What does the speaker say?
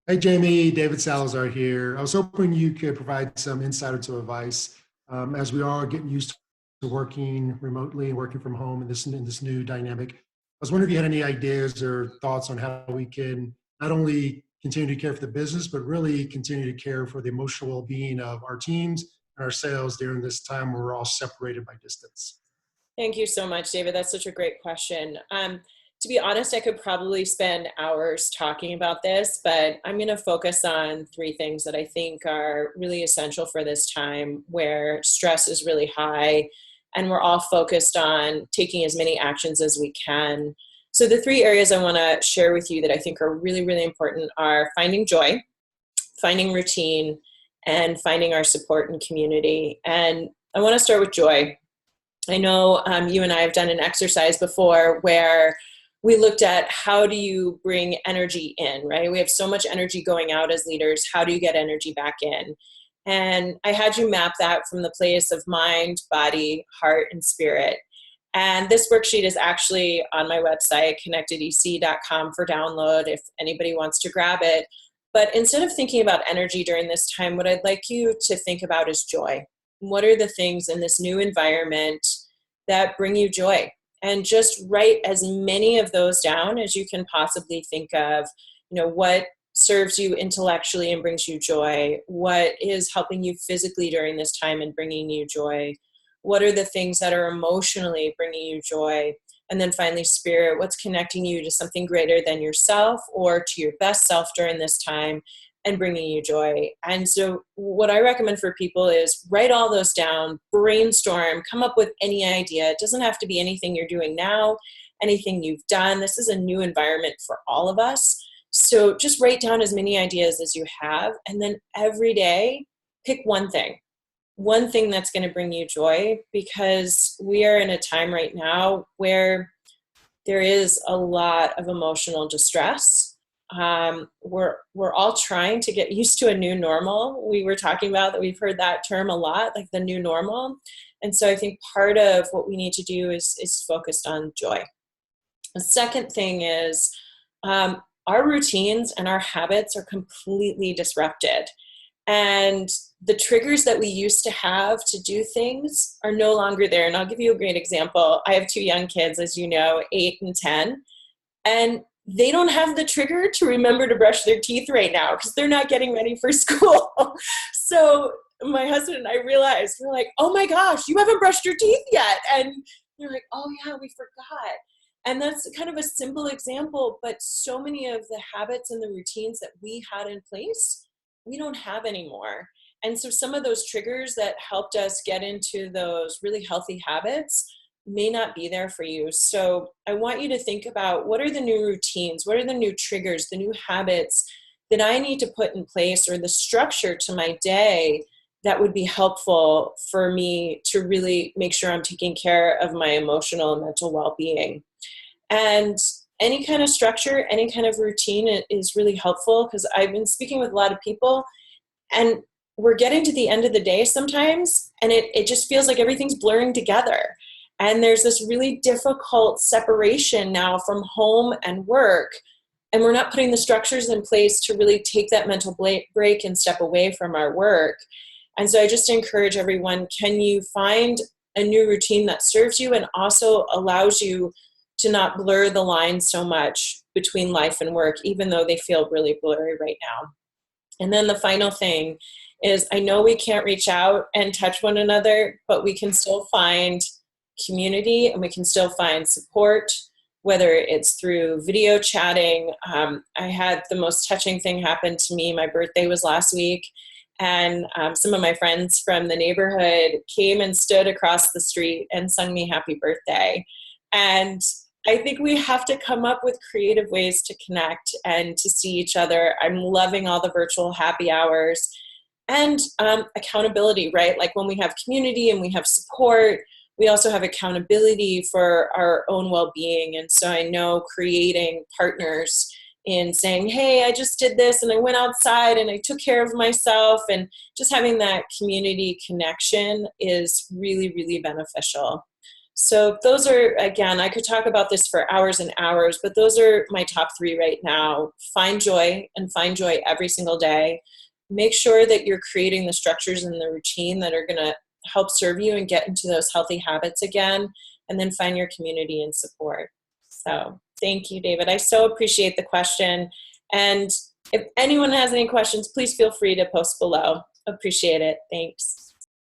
Hey, Jamie, David Salazar here. I was hoping you could provide some insight or some advice as we are getting used to working remotely and working from home in this new dynamic. I was wondering if you had any ideas or thoughts on how we can not only continue to care for the business, but really continue to care for the emotional well-being of our teams and ourselves during this time where we're all separated by distance. Thank you so much, David. That's such a great question. To be honest, I could probably spend hours talking about this, but I'm going to focus on three things that I think are really essential for this time where stress is really high and we're all focused on taking as many actions as we can. So, the three areas I want to share with you that I think are really, really important are finding joy, finding routine, and finding our support and community. And I want to start with joy. I know you and I have done an exercise before where we looked at how do you bring energy in, right? We have so much energy going out as leaders. How do you get energy back in? And I had you map that from the place of mind, body, heart, and spirit. And this worksheet is actually on my website, connectedec.com, for download if anybody wants to grab it. But instead of thinking about energy during this time, what I'd like you to think about is joy. What are the things in this new environment that bring you joy? And just write as many of those down as you can possibly think of. What serves you intellectually and brings you joy? What is helping you physically during this time and bringing you joy? What are the things that are emotionally bringing you joy? And then finally, spirit, what's connecting you to something greater than yourself or to your best self during this time and bringing you joy? And so what I recommend for people is write all those down, brainstorm, come up with any idea. It doesn't have to be anything you're doing now, anything you've done. This is a new environment for all of us. So just write down as many ideas as you have. And then every day, pick one thing that's going to bring you joy, because we are in a time right now where there is a lot of emotional distress. We're all trying to get used to a new normal. We were talking about that. We've heard that term a lot, like the new normal. And so I think part of what we need to do is focused on joy. The second thing is our routines and our habits are completely disrupted. And the triggers that we used to have to do things are no longer there. And I'll give you a great example. I have two young kids, as you know, 8 and 10. And they don't have the trigger to remember to brush their teeth right now because they're not getting ready for school. So my husband and I realized, we're like, oh my gosh, you haven't brushed your teeth yet. And they're like, oh yeah, we forgot. And that's kind of a simple example, but so many of the habits and the routines that we had in place, we don't have anymore. And so some of those triggers that helped us get into those really healthy habits may not be there for you. So I want you to think about, what are the new routines? What are the new triggers, the new habits that I need to put in place, or the structure to my day that would be helpful for me to really make sure I'm taking care of my emotional and mental well-being. And any kind of structure, any kind of routine is really helpful, because I've been speaking with a lot of people and we're getting to the end of the day sometimes, and it just feels like everything's blurring together. And there's this really difficult separation now from home and work, and we're not putting the structures in place to really take that mental break and step away from our work. And so I just encourage everyone, can you find a new routine that serves you and also allows you to not blur the line so much between life and work, even though they feel really blurry right now. And then the final thing is, I know we can't reach out and touch one another, but we can still find community and we can still find support, whether it's through video chatting. I had the most touching thing happen to me. My birthday was last week, and some of my friends from the neighborhood came and stood across the street and sung me happy birthday. And I think we have to come up with creative ways to connect and to see each other. I'm loving all the virtual happy hours and accountability, right? Like when we have community and we have support, we also have accountability for our own well-being. And so I know creating partners in saying, hey, I just did this and I went outside and I took care of myself, and just having that community connection is really, really beneficial. So those are, again, I could talk about this for hours and hours, but those are my top three right now. Find joy, and find joy every single day. Make sure that you're creating the structures and the routine that are going to help serve you and get into those healthy habits again. And then find your community and support. So thank you, David. I so appreciate the question. And if anyone has any questions, please feel free to post below. Appreciate it. Thanks.